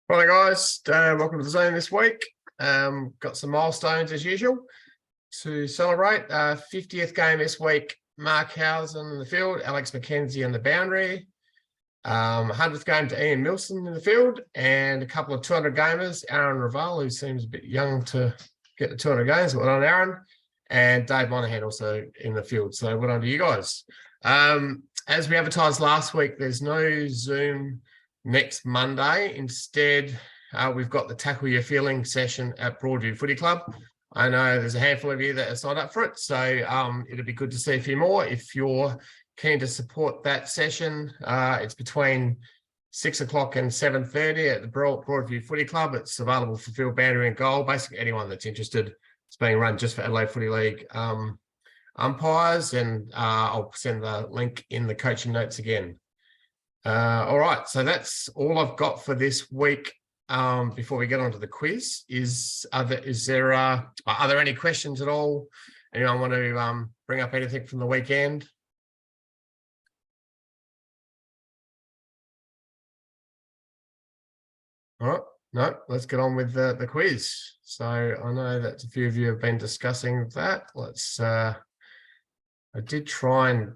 Right, guys, welcome to the zone this week. Got some milestones as usual to celebrate. 50th game this week, Mark Housen in the field, Alex McKenzie on the boundary. 100th game to Ian Milson in the field, and a couple of 200 gamers, Aaron Raval, who seems a bit young to get the 200 games, well done, Aaron, and Dave Monahan also in the field. So well done to you guys. As we advertised last week, there's no Zoom next Monday. Instead, we've got the Tackle Your Feeling session at Broadview Footy Club. I know there's a handful of you that have signed up for it, so it'll be good to see a few more. If you're keen to support that session, it's between 6 o'clock and 7:30 at the Broadview Footy Club. It's available for field, boundary and goal. Basically, anyone that's interested. It's being run just for Adelaide Footy League umpires, and I'll send the link in the coaching notes again. All right, so that's all I've got for this week. Before we get on to the quiz, are there any questions at all? Anyone want to bring up anything from the weekend? All right, no, let's get on with the quiz. So I know that a few of you have been discussing that. I did try and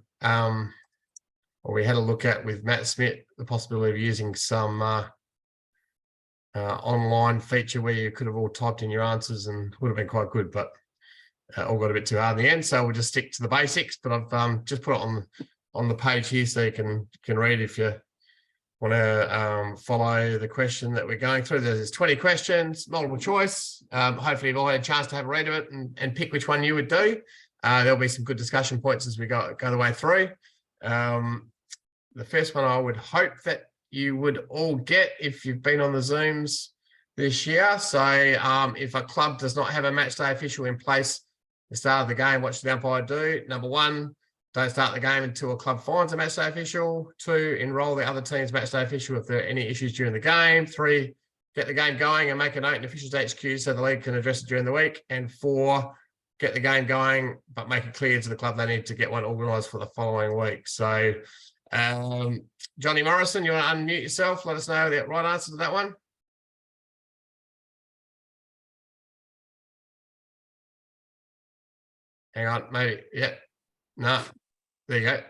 we had a look at with Matt Smith the possibility of using some online feature where you could have all typed in your answers, and would have been quite good, but all got a bit too hard in the end. So we'll just stick to the basics. But I've just put it on the page here so you can read if you want to follow the question that we're going through. There's 20 questions, multiple choice. Hopefully you've all had a chance to have a read of it and pick which one you would do. There'll be some good discussion points as we go the way through. The first one I would hope that you would all get if you've been on the Zooms this year. So if a club does not have a matchday official in place at the start of the game, what should the umpire do? Number one, don't start the game until a club finds a matchday official. 2, enroll the other team's matchday official if there are any issues during the game. 3, get the game going and make a note in officials HQ so the league can address it during the week. And 4, get the game going, but make it clear to the club they need to get one organised for the following week. So, Johnny Morrison, you want to unmute yourself? Let us know the right answer to that one. Hang on, maybe. Yeah. No. There you go.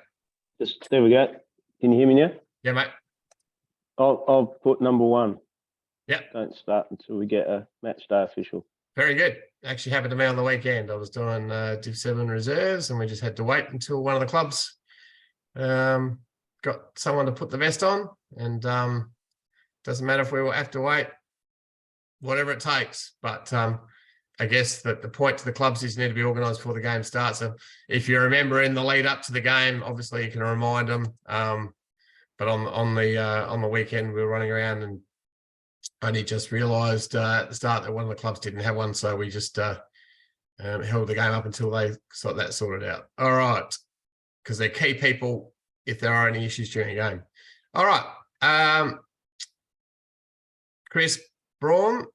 There we go. Can you hear me now? Yeah, mate. I'll put number 1. Yeah. Don't start until we get a match day official. Very good. Actually happened to me on the weekend. I was doing Div 7 reserves, and we just had to wait until one of the clubs got someone to put the vest on, and doesn't matter if we will have to wait, whatever it takes. But I guess that the point to the clubs is you need to be organised before the game starts. So if you remember in the lead up to the game, obviously you can remind them. But on the weekend we were running around and only just realised at the start that one of the clubs didn't have one, so we just held the game up until they got that sorted out. All right, because they're key people if there are any issues during a game. All right, Chris Braun,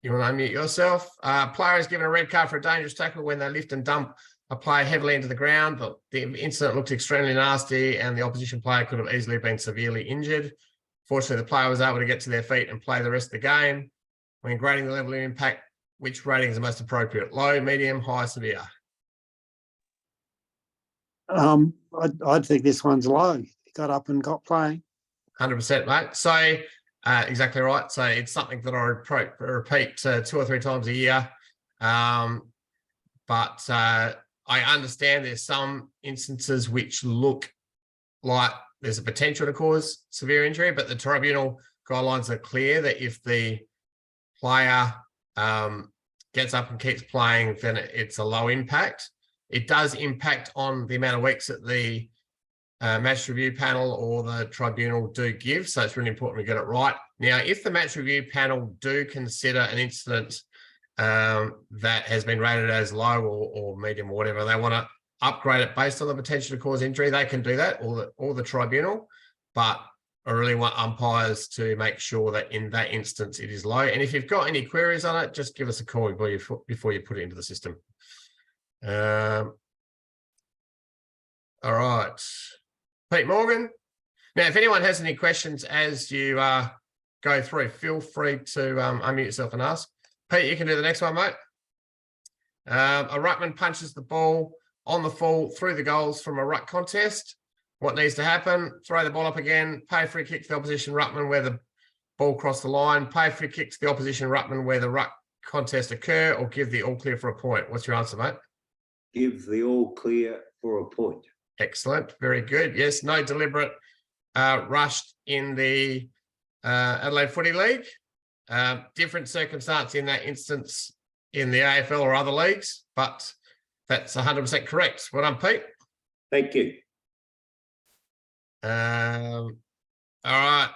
you want to unmute yourself. Player is given a red card for a dangerous tackle when they lift and dump a player heavily into the ground. The incident looked extremely nasty, and the opposition player could have easily been severely injured. Fortunately, the player was able to get to their feet and play the rest of the game. When grading the level of impact, which rating is the most appropriate? Low, medium, high, severe? I'd think this one's low. He got up and got playing. 100%, mate. So exactly right. So it's something that I repeat 2 or 3 times a year. But I understand there's some instances which look like there's a potential to cause severe injury, but the tribunal guidelines are clear that if the player gets up and keeps playing, then it's a low impact. It does impact on the amount of weeks that the match review panel or the tribunal do give, so it's really important to get it right. Now, if the match review panel do consider an incident that has been rated as low or medium or whatever, they want to upgrade it based on the potential to cause injury, they can do that, or the tribunal. But I really want umpires to make sure that in that instance it is low. And if you've got any queries on it, just give us a call before you put it into the system. All right, Pete Morgan. Now, if anyone has any questions as you go through, feel free to unmute yourself and ask. Pete, you can do the next one, mate. A ruckman punches the ball on the full through the goals from a ruck contest. What needs to happen? Throw the ball up again, pay free kick to the opposition ruckman where the ball crossed the line, pay free kick to the opposition ruckman where the ruck contest occur, or give the all clear for a point. What's your answer, mate? Give the all clear for a point. Excellent. Very good. Yes, no deliberate rushed in the Adelaide Footy League. Different circumstance in that instance in the AFL or other leagues, but that's 100% correct. Well done, Pete. Thank you. All right.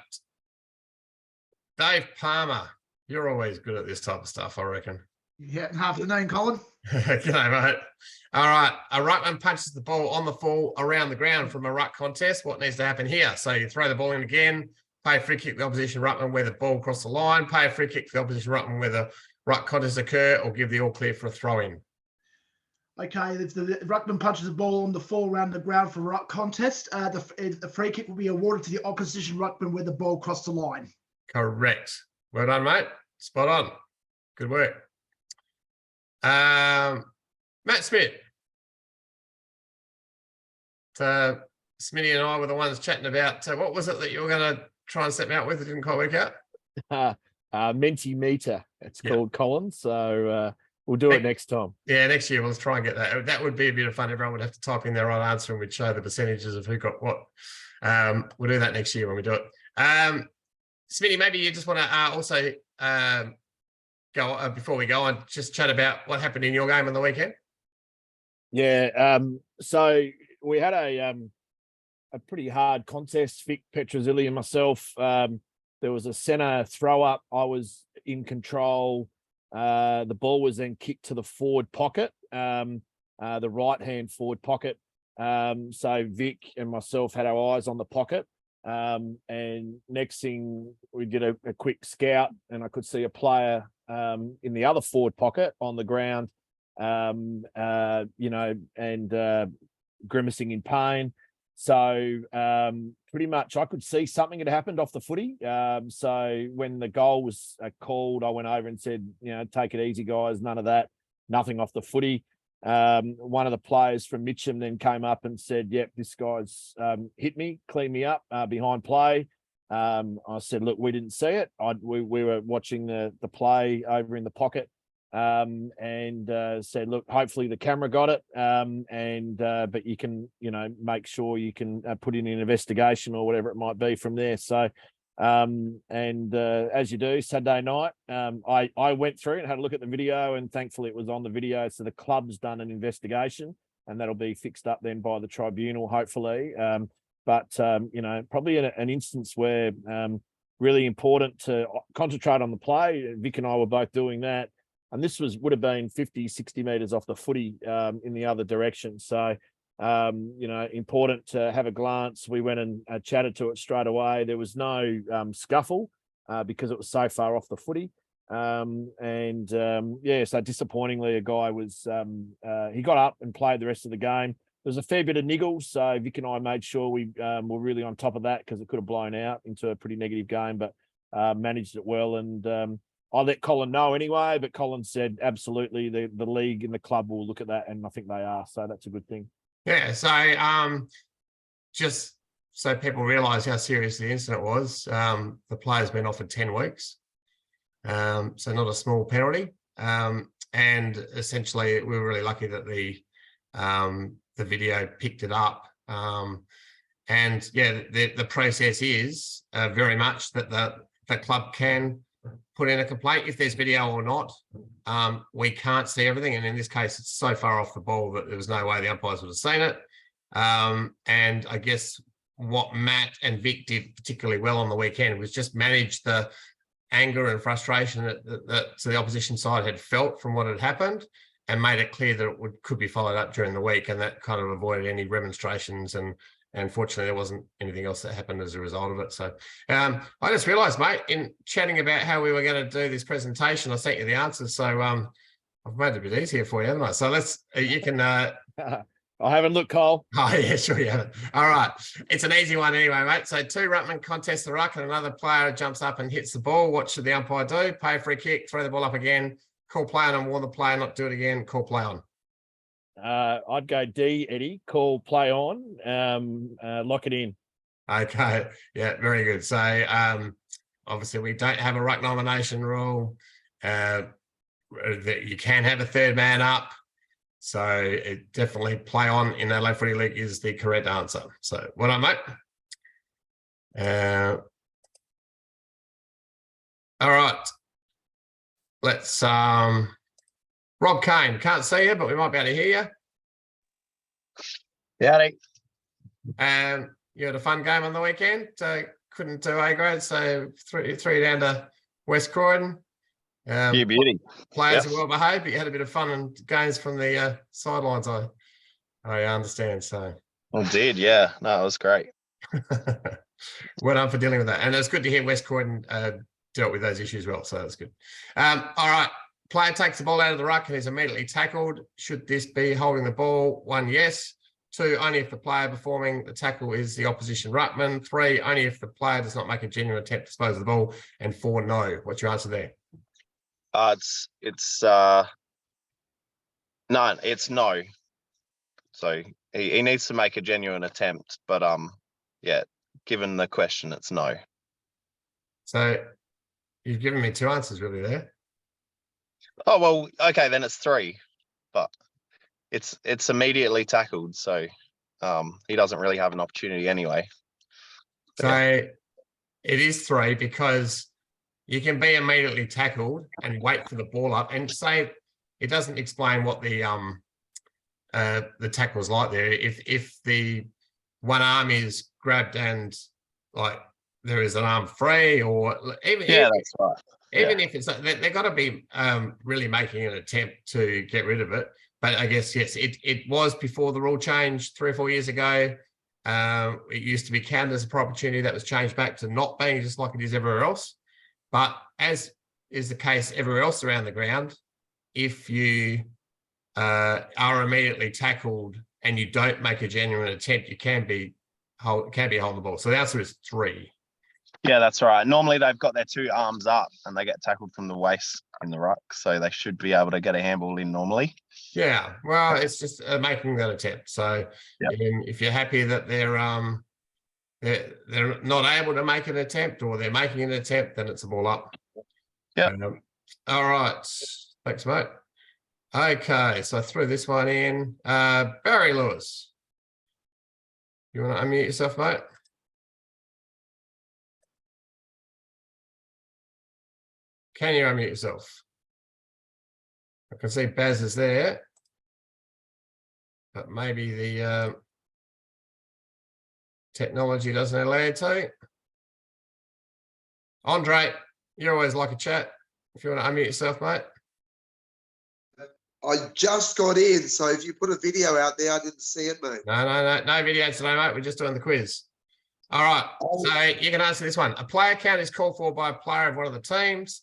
Dave Palmer, you're always good at this type of stuff, I reckon. Yeah, afternoon, Colin. G'day, mate. All right. A ruckman punches the ball on the full around the ground from a ruck contest. What needs to happen here? So you throw the ball in again, pay a free kick to the opposition ruckman where the ball crossed the line, pay a free kick to the opposition ruckman where the ruck contest occur, or give the all clear for a throw-in. Okay, if the ruckman punches the ball on the full around the ground for a ruck contest, the free kick will be awarded to the opposition ruckman where the ball crossed the line. Correct. Well done, mate. Spot on. Good work. Matt Smith. So Smitty and I were the ones chatting about what was it that you were going to try and set me out with? It didn't quite work out. Mentimeter, it's Yeah. called, Colin. So we'll do it next time. Yeah, next year we'll try and get that. That would be a bit of fun. Everyone would have to type in their right answer and we'd show the percentages of who got what. We'll do that next year when we do it. Smitty, maybe you just want to also go before we go on, just chat about what happened in your game on the weekend. Yeah. So we had a pretty hard contest. Vic Petrozelli and myself. There was a centre throw up. I was in control. The ball was then kicked to the forward pocket, the right-hand forward pocket. So Vic and myself had our eyes on the pocket. And next thing we did a quick scout, and I could see a player in the other forward pocket on the ground, grimacing in pain. So pretty much I could see something had happened off the footy. So when the goal was called, I went over and said, take it easy, guys. None of that. Nothing off the footy. One of the players from Mitcham then came up and said, yep, this guy's hit me, cleaned me up behind play. I said, look, we didn't see it. We were watching the play over in the pocket, and said, look, hopefully the camera got it. But you can, make sure you can put in an investigation or whatever it might be from there. So, as you do, Saturday night, I went through and had a look at the video, and thankfully it was on the video. So the club's done an investigation, and that'll be fixed up then by the tribunal, hopefully. But probably an instance where really important to concentrate on the play. Vic and I were both doing that. And this would have been 50, 60 metres off the footy in the other direction. So, important to have a glance. We went and chatted to it straight away. There was no scuffle because it was so far off the footy. So disappointingly, a guy was, he got up and played the rest of the game. There was a fair bit of niggles. So Vic and I made sure we were really on top of that because it could have blown out into a pretty negative game, but managed it well. And I let Colin know anyway, but Colin said absolutely the league and the club will look at that, and I think they are. So that's a good thing. Yeah. So just so people realise how serious the incident was, the player's been offered 10 weeks. So not a small penalty. And essentially we were really lucky that the video picked it up. And yeah, the process is very much that the club can put in a complaint if there's video or not. We can't see everything, and in this case it's so far off the ball that there was no way the umpires would have seen it. And I guess what Matt and Vic did particularly well on the weekend was just manage the anger and frustration that the opposition side had felt from what had happened, and made it clear that it could be followed up during the week, and that kind of avoided any remonstrations. And fortunately, there wasn't anything else that happened as a result of it. So I just realised, mate, in chatting about how we were going to do this presentation, I sent you the answers. So I've made it a bit easier for you, haven't I? So you can I haven't looked, Cole. Oh, yeah, sure you haven't. All right. It's an easy one anyway, mate. So 2 ruckmen contest the ruck and another player jumps up and hits the ball. What should the umpire do? Pay a free kick, throw the ball up again, call play on and warn the player not to do it again, call play on. I'd go D, Eddie. Call play on. Lock it in. Okay. Yeah, very good. So obviously we don't have a ruck nomination rule. That you can have a third man up. So it definitely play on in Adelaide Footy League is the correct answer. So well done, mate. All right. Let's Rob Kane. Can't see you, but we might be able to hear you. Howdy. You had a fun game on the weekend. Couldn't do A grade, so threw down to West Croydon. You beauty. Players Yep. are well behaved, but you had a bit of fun and games from the sidelines. I understand. So Well, did, yeah. No, it was great. well done for dealing with that, and it's good to hear West Croydon dealt with those issues well. So that's good. All right, player takes the ball out of the ruck and is immediately tackled. Should this be holding the ball? 1, yes. 2, only if the player performing the tackle is the opposition ruckman. 3, only if the player does not make a genuine attempt to dispose of the ball. And 4, no. What's your answer there? It's no, it's no. So he needs to make a genuine attempt, but yeah, given the question, it's no. So you've given me 2 answers really there. Oh well, okay, then it's 3, but it's immediately tackled, so he doesn't really have an opportunity anyway. But So yeah. it is 3 because you can be immediately tackled and wait for the ball up and say it doesn't explain what the tackle's like there. If the one arm is grabbed and like there is an arm free, or even That's right. even if it's they've got to be really making an attempt to get rid of it. But I guess yes, it was before the rule change 3 or 4 years ago. It used to be counted as a proper opportunity that was changed back to not being just like it is everywhere else. But as is the case everywhere else around the ground, if you are immediately tackled and you don't make a genuine attempt, you can be holding the ball. So the answer is 3. Yeah, that's right. Normally they've got their 2 arms up and they get tackled from the waist in the ruck, so they should be able to get a handball in normally. Yeah, well, it's just making that attempt. So if you're happy that they're not able to make an attempt or they're making an attempt, then it's a ball up. Yeah. All right. Thanks, mate. Okay, so I threw this one in. Barry Lewis. You want to unmute yourself, mate? Can you unmute yourself? I can see Baz is there, but maybe the technology doesn't allow you to. Andre, you always like a chat. If you want to unmute yourself, mate. I just got in, so if you put a video out there, I didn't see it, mate. No video today, mate. We're just doing the quiz. All right, so you can answer this one. A player count is called for by a player of one of the teams.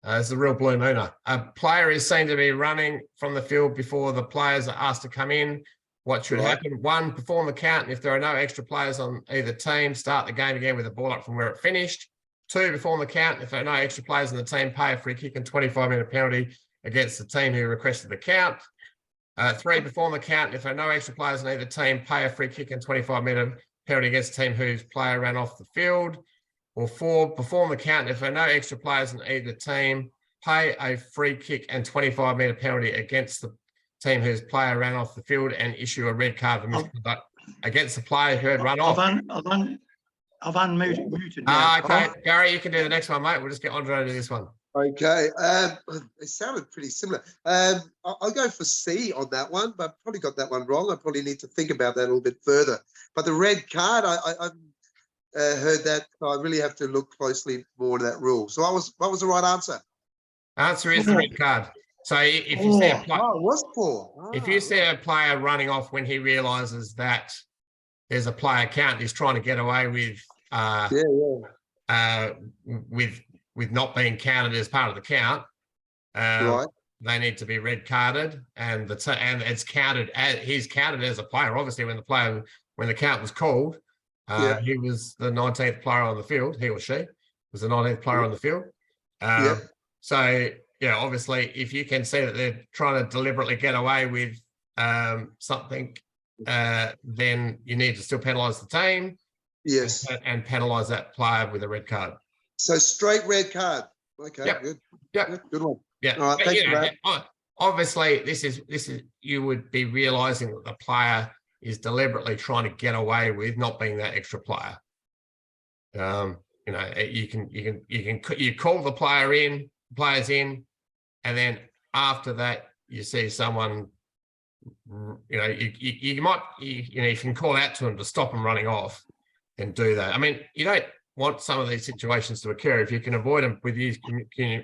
It's a real blue mooner. A player is seen to be running from the field before the players are asked to come in. What should happen? 1, perform the count. And if there are no extra players on either team, start the game again with the ball up from where it finished. 2, perform the count. If there are no extra players on the team, pay a free kick and 25-minute penalty against the team who requested the count. 3, perform the count. If there are no extra players on either team, pay a free kick and 25-minute penalty against the team whose player ran off the field. Or 4, perform the count. If there are no extra players on either team, pay a free kick and 25-minute penalty against the team whose player ran off the field and issue a red card for misconduct against the player who had run off. I've unmuted now. Okay, Gary, you can do the next one, mate. We'll just get Andre to do this one. Okay, it sounded pretty similar. I'll go for C on that one, but probably got that one wrong. I probably need to think about that a little bit further. But the red card, I heard that. So I really have to look closely more to that rule. So what was the right answer? Answer is the red card. So if you see a player, it was 4. if you see a player running off when he realizes that there's a player count, he's trying to get away with with not being counted as part of the count. Right. they need to be red carded, and and it's counted as he's counted as a player. Obviously, when the count was called, Yeah. he was the 19th player on the field. He or she was the 19th player on the field. Yeah. So yeah, obviously, if you can see that they're trying to deliberately get away with something, then you need to still penalise the team. Yes. And penalise that player with a red card. So straight red card. Okay, Yep. good. Yep. Good one. Yeah. All right, But, thanks you for know, that. obviously, this is you would be realising that the player is deliberately trying to get away with not being that extra player. You know, you call the players in, and then after that you see someone. You know, you might you know, you can call out to them to stop them running off, and do that. I mean, you don't want some of these situations to occur if you can avoid them with use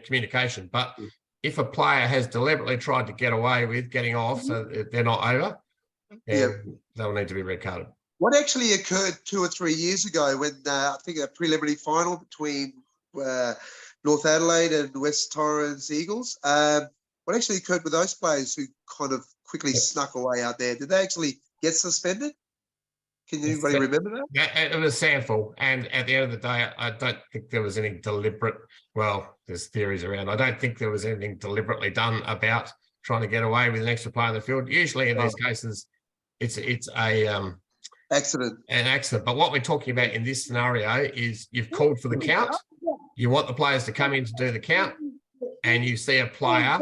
communication. But if a player has deliberately tried to get away with getting off, so they're not over, then they'll need to be red carded. What actually occurred 2 or 3 years ago when I think a preliminary final between North Adelaide and West Torrens Eagles? What actually occurred with those players who kind of quickly snuck away out there? Did they actually get suspended? Can anybody remember that? Yeah, it was Sandful, and at the end of the day, I don't think there was any deliberate. Well, there's theories around. I don't think there was anything deliberately done about trying to get away with an extra player in the field. Usually, in these cases, it's a Accident. an accident. But what we're talking about in this scenario is you've called for the count. You want the players to come in to do the count, and you see a player,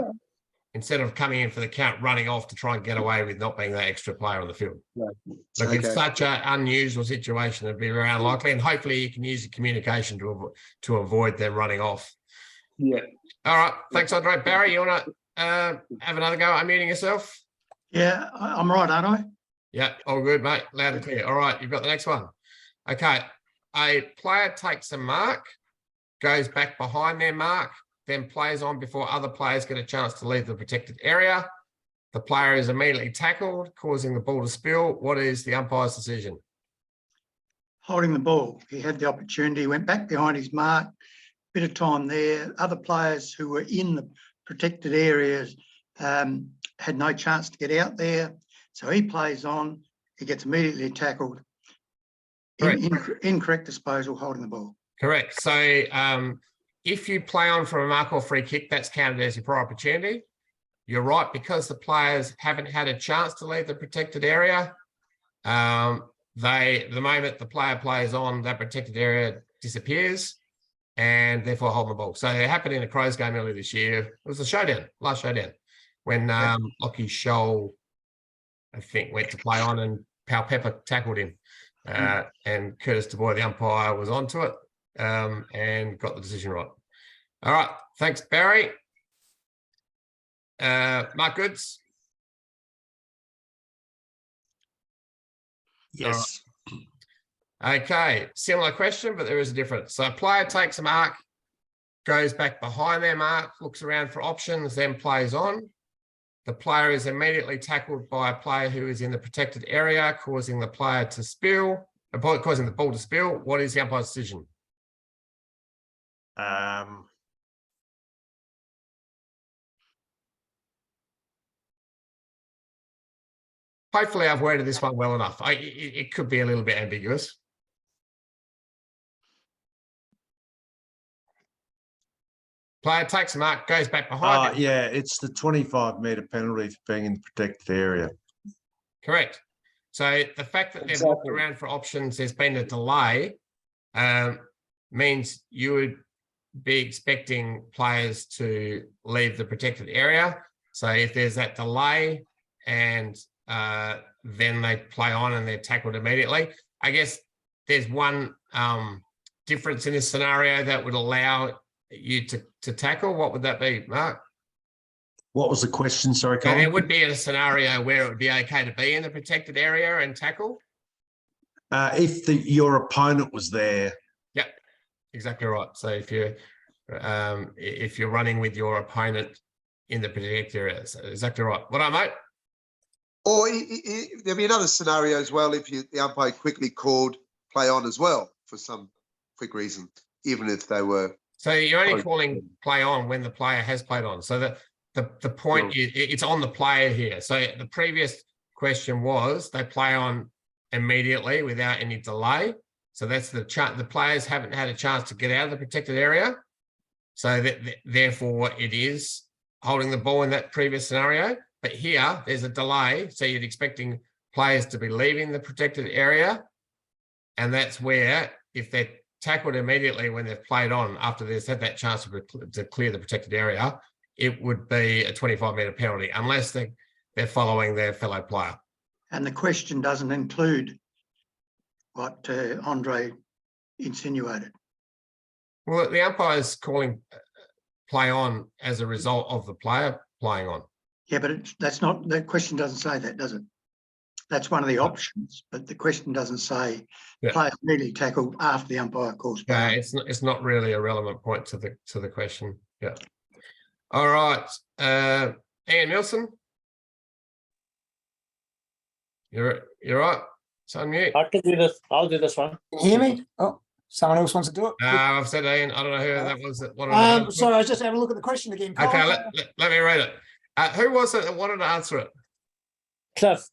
instead of coming in for the count, running off to try and get away with not being that extra player on the field. Look, it's such an unusual situation, it'd be very unlikely, and hopefully you can use the communication to avoid them running off. Yeah. All right, thanks, Andre. Barry, you want to have another go at unmuting yourself? Yeah, I'm right, aren't I? Yeah, all good, mate. Loud and clear. All right, you've got the next one. Okay, a player takes a mark, goes back behind their mark, then plays on before other players get a chance to leave the protected area. The player is immediately tackled, causing the ball to spill. What is the umpire's decision? Holding the ball. He had the opportunity, went back behind his mark, bit of time there. Other players who were in the protected areas had no chance to get out there. So he plays on, he gets immediately tackled. Incorrect disposal, holding the ball. Correct. So if you play on for a mark or free kick, that's counted as your prior opportunity. You're right, because the players haven't had a chance to leave the protected area. The moment the player plays on, that protected area disappears, and therefore holding the ball. So it happened in a Crows game earlier this year. It was a showdown, last showdown, when Lockie Scholl, I think, went to play on, and Pal Pepper tackled him. And Curtis Du Bois, the umpire, was onto it and got the decision right. All right, thanks, Barry. Mark Goods. Yes. Okay, similar question, but there is a difference. So a player takes a mark, goes back behind their mark, looks around for options, then plays on. The player is immediately tackled by a player who is in the protected area, causing the player to spill, causing the ball to spill. What is the umpire's decision? Hopefully I've worded this one well enough. It could be a little bit ambiguous. Player takes a mark, goes back behind it. Yeah, it's the 25-metre penalty for being in the protected area. Correct. So the fact that they've looked around for options, there's been a delay, means you would be expecting players to leave the protected area. So if there's that delay and then they play on and they're tackled immediately, I guess there's one difference in this scenario that would allow you to tackle. What would that be, Mark? What was the question? Sorry, So Colin? there would be a scenario where it would be okay to be in the protected area and tackle? If your opponent was there. Yep, exactly right. So if you're running with your opponent in the protected area, so exactly right. What up, mate? Or there'd be another scenario as well if the umpire quickly called play on as well for some quick reason, even if they were. So you're only calling play on when the player has played on. So the The point is it's on the player here. So the previous question was they play on immediately without any delay. So that's the players haven't had a chance to get out of the protected area. So therefore it is holding the ball in that previous scenario. But here there's a delay. So you're expecting players to be leaving the protected area. And that's where if they're tackled immediately when they've played on after they've had that chance to clear the protected area, it would be a 25-metre penalty unless they're following their fellow player. And the question doesn't include what Andre insinuated. Well, the umpire's calling play on as a result of the player playing on. Yeah, but that's not, the question doesn't say that, does it? That's one of the options, but the question doesn't say player immediately tackled after the umpire calls play on. It's not really a relevant point to the question. Yeah. All right. Ian Milson. You're right. It's on mute. I can do this. I'll do this one. Can you hear me? Oh, someone else wants to do it. I've said Ian. I don't know who that was. Sorry, I was just having a look at the question again. Colin. Okay, let me read it. Who was it that wanted to answer it? Cliff.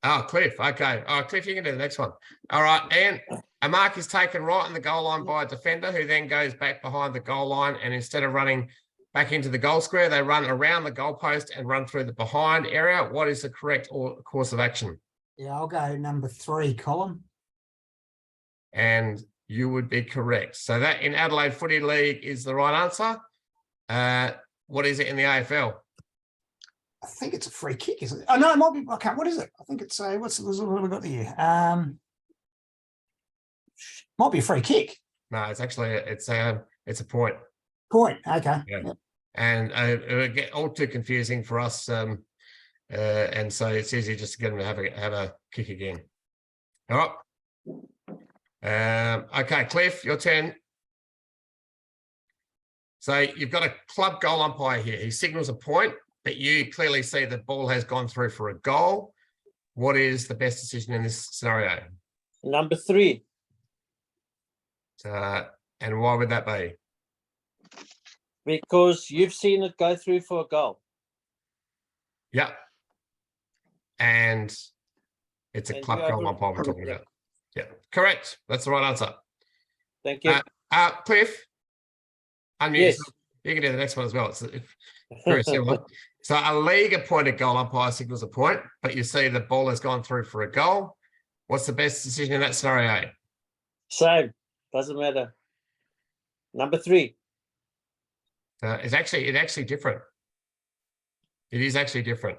Oh, Cliff. Okay. Oh, Cliff, you can do the next one. All right. And a mark is taken right on the goal line by a defender who then goes back behind the goal line. And instead of running back into the goal square, they run around the goalpost and run through the behind area. What is the correct course of action? Yeah, I'll go number 3, Colin. And you would be correct. So that in Adelaide Footy League is the right answer. What is it in the AFL? I think it's a free kick, isn't it? Oh no, it might be. Okay, what is it? I think it's a. What have we got here? Might be a free kick. No, it's actually it's a point. Point. Okay. Yeah. Yep. And it would get all too confusing for us. And so it's easy just to get them to have a kick again. All right. Okay, Cliff, your turn. So you've got a club goal umpire here. He signals a point, but you clearly see the ball has gone through for a goal. What is the best decision in this scenario? Number 3. And why would that be? Because you've seen it go through for a goal. Yeah. And it's a club goal umpire we're talking about. Yeah, correct. That's the right answer. Thank you. Cliff, unmute. Yes. You can do the next one as well. It's very similar. So a league appointed goal umpire signals a point, but you see the ball has gone through for a goal. What's the best decision in that scenario? Same. Doesn't matter. Number 3. It's actually different. It is actually different.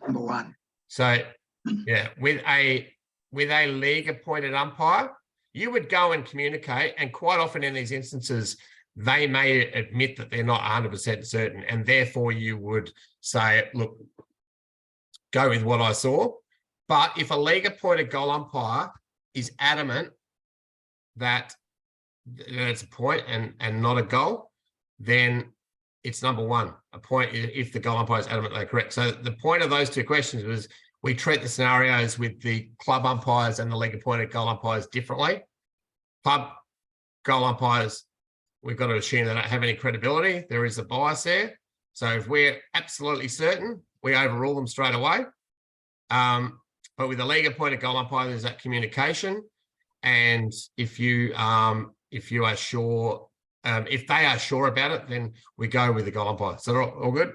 Number 1. So yeah, with a league appointed umpire, you would go and communicate, and quite often in these instances, they may admit that they're not 100% certain, and therefore you would say, look, go with what I saw. But if a league appointed goal umpire is adamant that it's a point and not a goal, then it's number 1, a point if the goal umpire is adamant they're correct. So the point of those two questions was we treat the scenarios with the club umpires and the league appointed goal umpires differently. Club goal umpires, we've got to assume they don't have any credibility. There is a bias there. So if we're absolutely certain, we overrule them straight away. But with the league appointed goal umpire, there's that communication. And if you are sure, if they are sure about it, then we go with the goal umpire. So all good?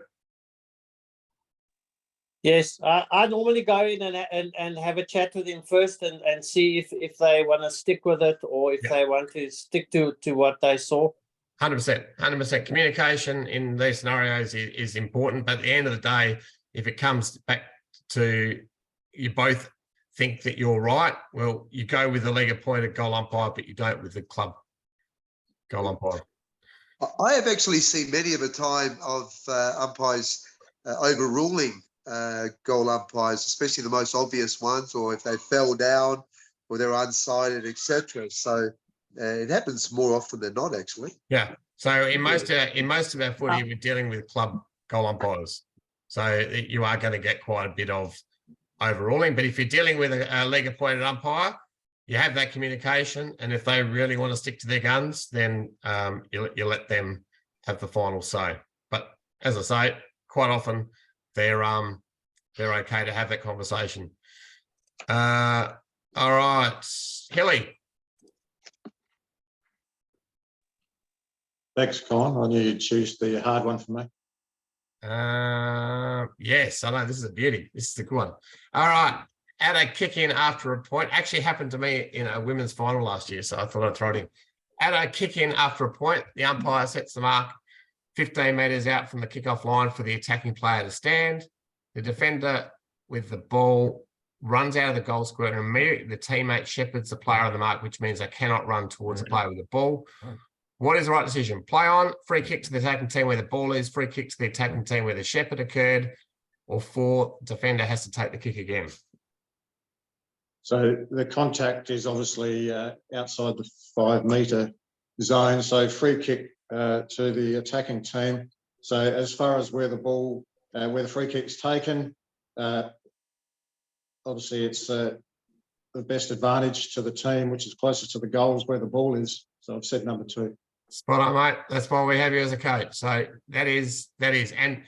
Yes, I normally go in and have a chat with him first and see if they want to stick with it or if they want to stick to what they saw. 100%. Communication in these scenarios is important, but at the end of the day, if it comes back to you both think that you're right, well, you go with the league appointed goal umpire, but you don't with the club goal umpire. I have actually seen many of a time of umpires overruling goal umpires, especially the most obvious ones, or if they fell down or they're unsighted, etc. So it happens more often than not, actually. Yeah. So in most of our footy, we're dealing with club goal umpires. So you are going to get quite a bit of overruling. But if you're dealing with a league appointed umpire, you have that communication, and if they really want to stick to their guns, then you let them have the final say. But as I say, quite often they're okay to have that conversation. All right, Hilly. Thanks, Colin. I knew you'd choose the hard one for me. Yes, I know this is a beauty. This is a good one. All right. Add a kick in after a point. Actually happened to me in a women's final last year, so I thought I'd throw it in. Add a kick in after a point. The umpire sets the mark 15 metres out from the kickoff line for the attacking player to stand. The defender with the ball runs out of the goal square and immediately the teammate shepherds the player on the mark, which means they cannot run towards the player with the ball. What is the right decision? Play on, free kick to the attacking team where the ball is, free kick to the attacking team where the shepherd occurred, or 4, defender has to take the kick again. So the contact is obviously outside the 5 metre zone. So free kick to the attacking team. So as far as where the ball, where the free kick's taken, obviously it's the best advantage to the team, which is closer to the goals where the ball is. So I've said number 2. Spot on, mate. That's why we have you as a coach. So that is, and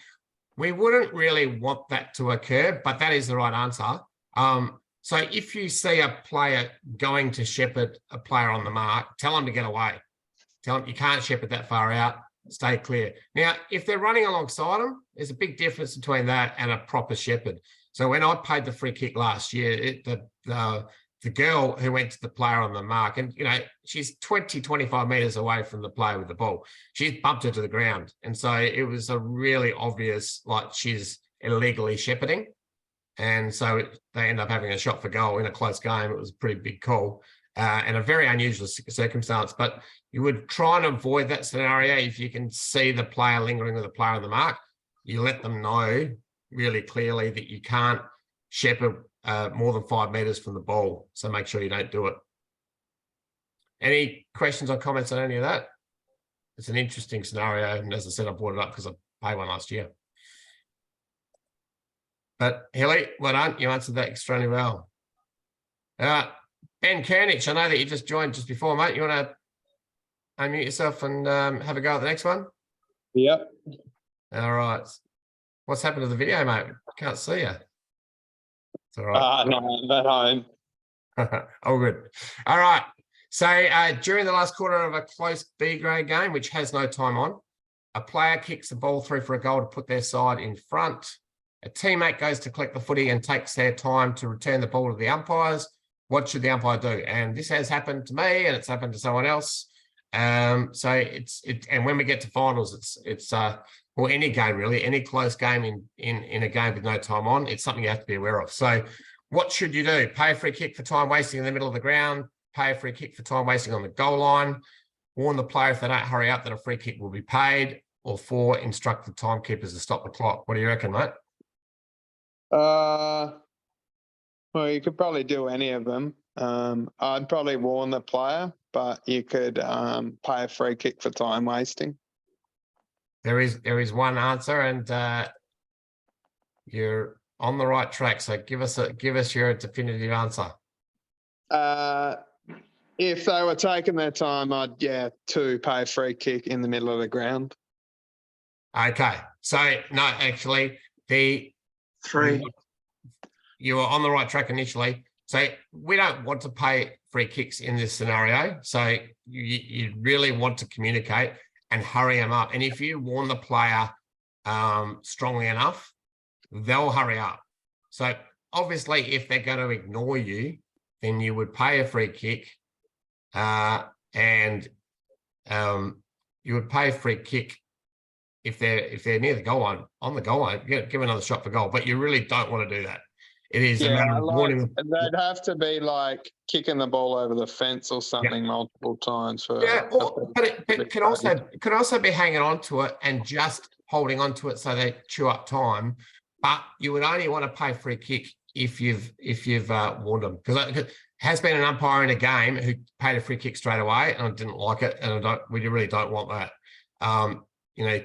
we wouldn't really want that to occur, but that is the right answer. So if you see a player going to shepherd a player on the mark, tell them to get away. Tell them you can't shepherd that far out. Stay clear. Now, if they're running alongside them, there's a big difference between that and a proper shepherd. So when I paid the free kick last year, the girl who went to the player on the mark, and she's 20, 25 metres away from the player with the ball. She's bumped her to the ground. And so it was a really obvious, like she's illegally shepherding. And so they end up having a shot for goal in a close game. It was a pretty big call and a very unusual circumstance. But you would try and avoid that scenario. If you can see the player lingering with the player on the mark, you let them know really clearly that you can't shepherd more than 5 metres from the ball. So make sure you don't do it. Any questions or comments on any of that? It's an interesting scenario. And as I said, I brought it up because I paid one last year. But Hilly, well done. You answered that extremely well. Ben Kernich, I know that you just joined just before, mate. You want to unmute yourself and have a go at the next one? Yep. All right. What's happened to the video, mate? Can't see you. It's all right. No, I'm at home. Oh, good. All right. So during the last quarter of a close B grade game, which has no time on, a player kicks the ball through for a goal to put their side in front. A teammate goes to collect the footy and takes their time to return the ball to the umpires. What should the umpire do? And this has happened to me, and it's happened to someone else. And when we get to finals, it's or any game really, any close game in a game with no time on, it's something you have to be aware of. So what should you do? Pay a free kick for time wasting in the middle of the ground, pay a free kick for time wasting on the goal line, warn the player if they don't hurry up that a free kick will be paid, or 4, instruct the timekeepers to stop the clock. What do you reckon, mate? Well, you could probably do any of them. I'd probably warn the player, but you could pay a free kick for time wasting. There is one answer, and you're on the right track. So give us your definitive answer. If they were taking their time, I'd to pay a free kick in the middle of the ground. Okay, so no, actually, 3. You were on the right track initially. So we don't want to pay free kicks in this scenario. So you really want to communicate and hurry them up. And if you warn the player strongly enough, they'll hurry up. So obviously, if they're going to ignore you, then you would pay a free kick, and you would pay a free kick if they're near the goal line, on the goal line, give another shot for goal. But you really don't want to do that. It is a matter of warning them. They'd have to be like kicking the ball over the fence or something multiple times. But it could also be hanging on to it and just holding on to it so they chew up time. But you would only want to pay free kick if you've warned them, because it has been an umpire in a game who paid a free kick straight away, and I didn't like it, and we really don't want that.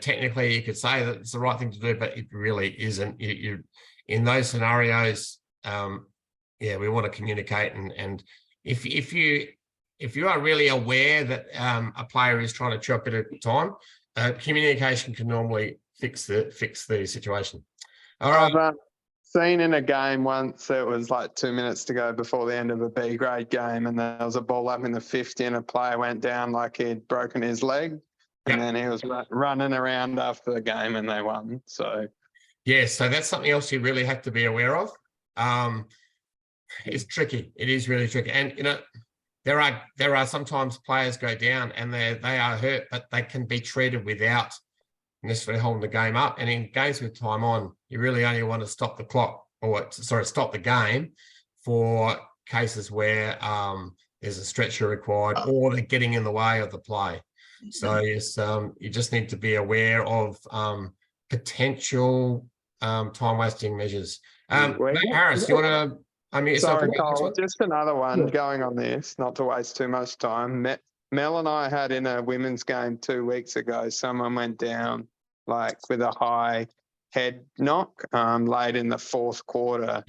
Technically you could say that it's the right thing to do, but it really isn't. You in those scenarios, we want to communicate, and if you are really aware that a player is trying to chew up a bit of time, communication can normally fix the situation. All right. I've seen in a game once, it was like 2 minutes to go before the end of a B grade game, and there was a ball up in the 50 and a player went down like he'd broken his leg. And then he was running around after the game and they won. So, yeah, so that's something else you really have to be aware of. It's tricky. It is really tricky. And, you know, there are sometimes players go down and they are hurt, but they can be treated without necessarily holding the game up. And in games with time on, you really only want to stop the clock stop the game for cases where there's a stretcher required or they're getting in the way of the play. So yes, you just need to be aware of potential time wasting measures. Matt Harris, do you want to unmute yourself? sorry, Cole, just another one going on this, not to waste too much time. Mel and I had in a women's game 2 weeks ago, someone went down like with a high head knock late in the 4th quarter.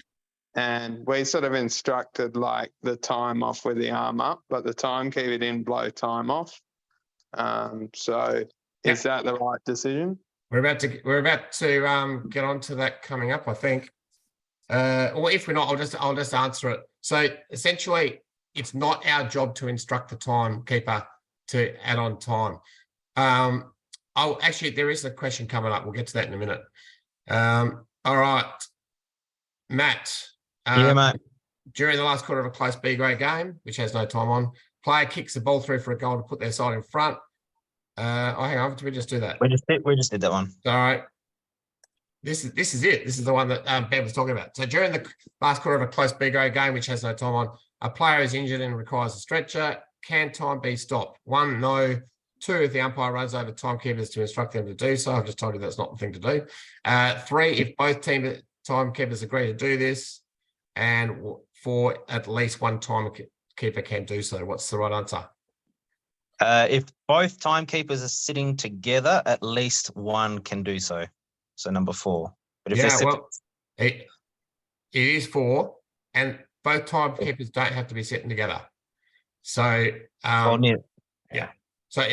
And we sort of instructed like the time off with the arm up, but the timekeeper didn't blow time off. So is that the right decision? We're about to get onto that coming up, I think. Or if we're not, I'll just answer it. So essentially, it's not our job to instruct the timekeeper to add on time. Actually, there is a question coming up. We'll get to that in a minute. All right, Matt. Yeah, mate. During the last quarter of a close B grade game, which has no time on, player kicks the ball through for a goal to put their side in front. Hang on, did we just do that? We just did that one. All right. This is it. This is the one that Ben was talking about. So during the last quarter of a close B grade game, which has no time on, a player is injured and requires a stretcher. Can time be stopped? 1, no. 2, if the umpire runs over timekeepers to instruct them to do so. I've just told you that's not the thing to do. 3, if both timekeepers agree to do this. And 4, at least one timekeeper can do so. What's the right answer? If both timekeepers are sitting together, at least one can do so. So number 4. But if it is 4, and both timekeepers don't have to be sitting together. So yeah. So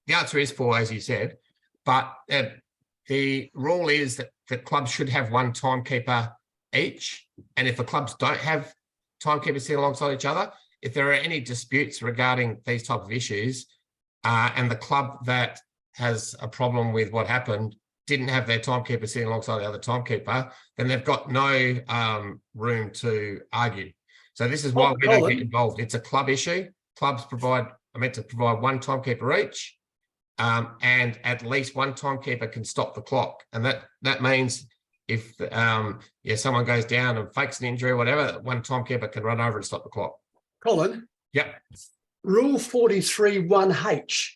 the answer is 4, as you said, but the rule is that the clubs should have one timekeeper each. And if the clubs don't have timekeepers sitting alongside each other, if there are any disputes regarding these type of issues, and the club that has a problem with what happened didn't have their timekeeper sitting alongside the other timekeeper, then they've got no room to argue. So this is why we don't get involved. It's a club issue. Clubs are meant to provide one timekeeper each, and at least one timekeeper can stop the clock. And that means if someone goes down and fakes an injury or whatever, one timekeeper can run over and stop the clock. Colin? Yep. Rule 43(1)H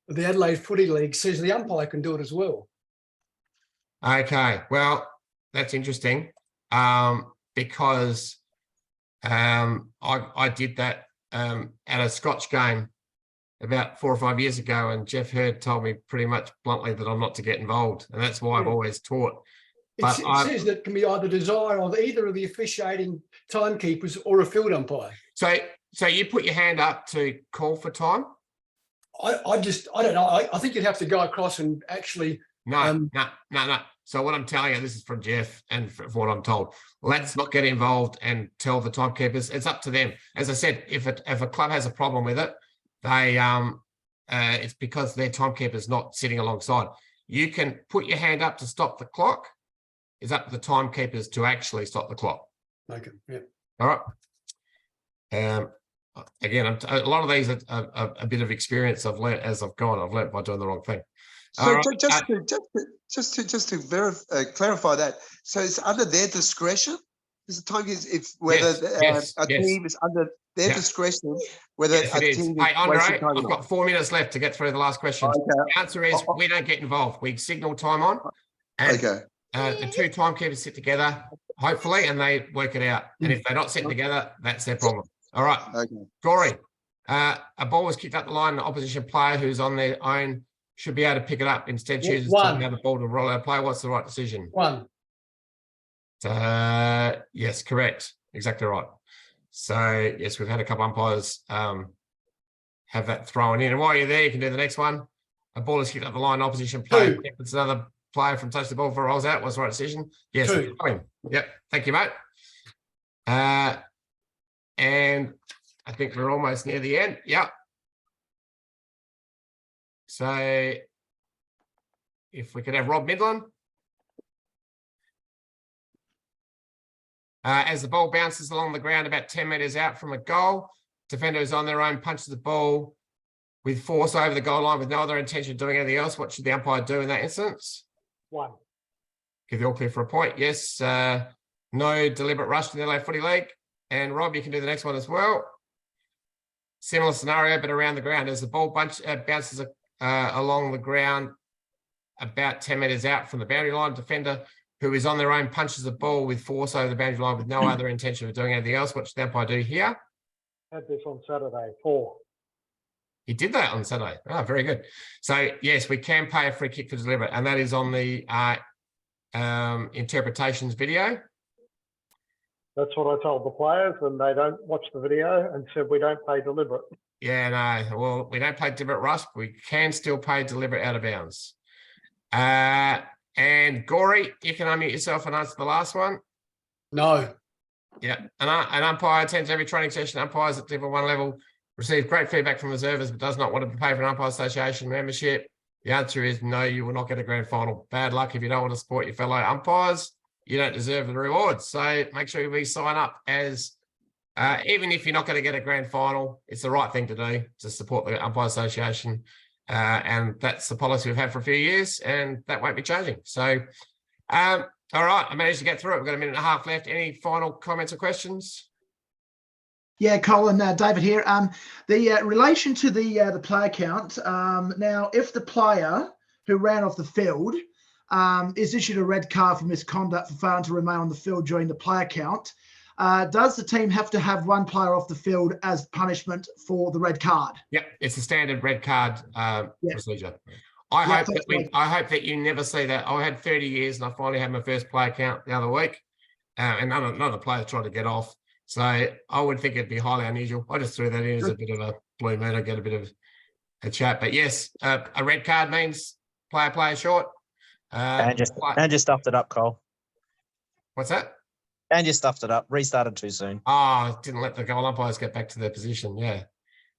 of the Adelaide Footy League says the umpire can do it as well. Okay, well, that's interesting, because I did that at a Scotch game about 4 or 5 years ago, and Jeff Hurd told me pretty much bluntly that I'm not to get involved, and that's why I've always taught. It says that it can be either desire of either of the officiating timekeepers or a field umpire. So you put your hand up to call for time? I don't know. I think you'd have to go across and actually. No. So what I'm telling you, this is from Jeff and from what I'm told. Let's not get involved and tell the timekeepers. It's up to them. As I said, if a club has a problem with it, it's because their timekeeper's not sitting alongside. You can put your hand up to stop the clock. It's up to the timekeepers to actually stop the clock. Okay. Yeah. All right. Again, a lot of these are a bit of experience I've learned as I've gone. I've learned by doing the wrong thing. So just to clarify that, so it's under their discretion. Is the time if whether a team is under their discretion, whether a team. Hey, Andre, I've got 4 minutes left to get through the last question. Okay. The answer is we don't get involved. We signal time on, and the 2 timekeepers sit together, hopefully, and they work it out. And if they're not sitting together, that's their problem. All right, Gory. A ball was kicked up the line. An opposition player who's on their own should be able to pick it up. Instead, chooses to have the ball to roll out play. What's the right decision? 1. Yes, correct. Exactly right. So yes, we've had a couple umpires have that thrown in. And while you're there, you can do the next one. A ball is kicked up the line. Opposition player. It's another player from touch the ball before it rolls out was the right decision. Yes. Two. Yep. Thank you, mate. And I think we're almost near the end. Yep. So if we could have Rob Midland. As the ball bounces along the ground about 10 metres out from a goal, defender is on their own, punches the ball with force over the goal line with no other intention of doing anything else. What should the umpire do in that instance? 1. Give you all clear for a point. Yes. No deliberate rush to the LA footy league. And Rob, you can do the next one as well. Similar scenario, but around the ground. As the ball bounces along the ground about 10 metres out from the boundary line, defender who is on their own punches the ball with force over the boundary line with no other intention of doing anything else. What should the umpire do here? Had this on Saturday. 4. He did that on Saturday. Oh, very good. So, yes, we can pay a free kick for deliberate, and that is on the interpretations video. That's what I told the players, and they don't watch the video and said we don't pay deliberate. Yeah, no. Well, we don't pay deliberate rush. We can still pay deliberate out of bounds. And Gory, you can unmute yourself and answer the last one. No. Yeah. An umpire attends every training session. Umpires at Division 1 level receive great feedback from observers, but does not want to pay for an umpire association membership. The answer is no, you will not get a grand final. Bad luck if you don't want to support your fellow umpires. You don't deserve the rewards. So make sure you sign up as, even if you're not going to get a grand final, it's the right thing to do to support the umpire association. And that's the policy we've had for a few years, and that won't be changing. So, all right, I managed to get through it. We've got a minute and a half left. Any final comments or questions? Yeah, Colin, David here. The relation to the player count. Now, if the player who ran off the field is issued a red card for misconduct for failing to remain on the field during the player count, does the team have to have one player off the field as punishment for the red card? Yep, it's a standard red card procedure. I hope that you never see that. I had 30 years and I finally had my first player count the other week, and none of the players tried to get off. So I would think it'd be highly unusual. I just threw that in as a bit of a blue moon. I get a bit of a chat, but yes, a red card means player short. And just stuffed it up, Cole. What's that? And you stuffed it up. Restarted too soon. Oh, didn't let the goal umpires get back to their position. Yeah,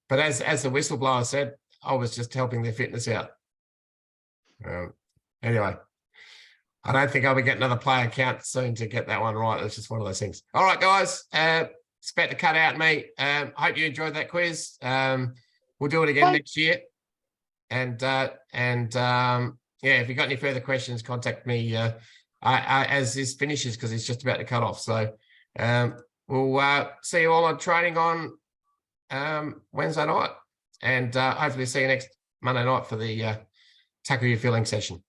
but as the whistleblower said, I was just helping their fitness out. Anyway, I don't think I'll be getting another player count soon to get that one right. It's just one of those things. All right, guys, expect to cut out me. I hope you enjoyed that quiz. We'll do it again next year. And yeah, if you've got any further questions, contact me as this finishes, because it's just about to cut off. So we'll see you all on training on Wednesday night, and hopefully see you next Monday night for the tackle your feeling session.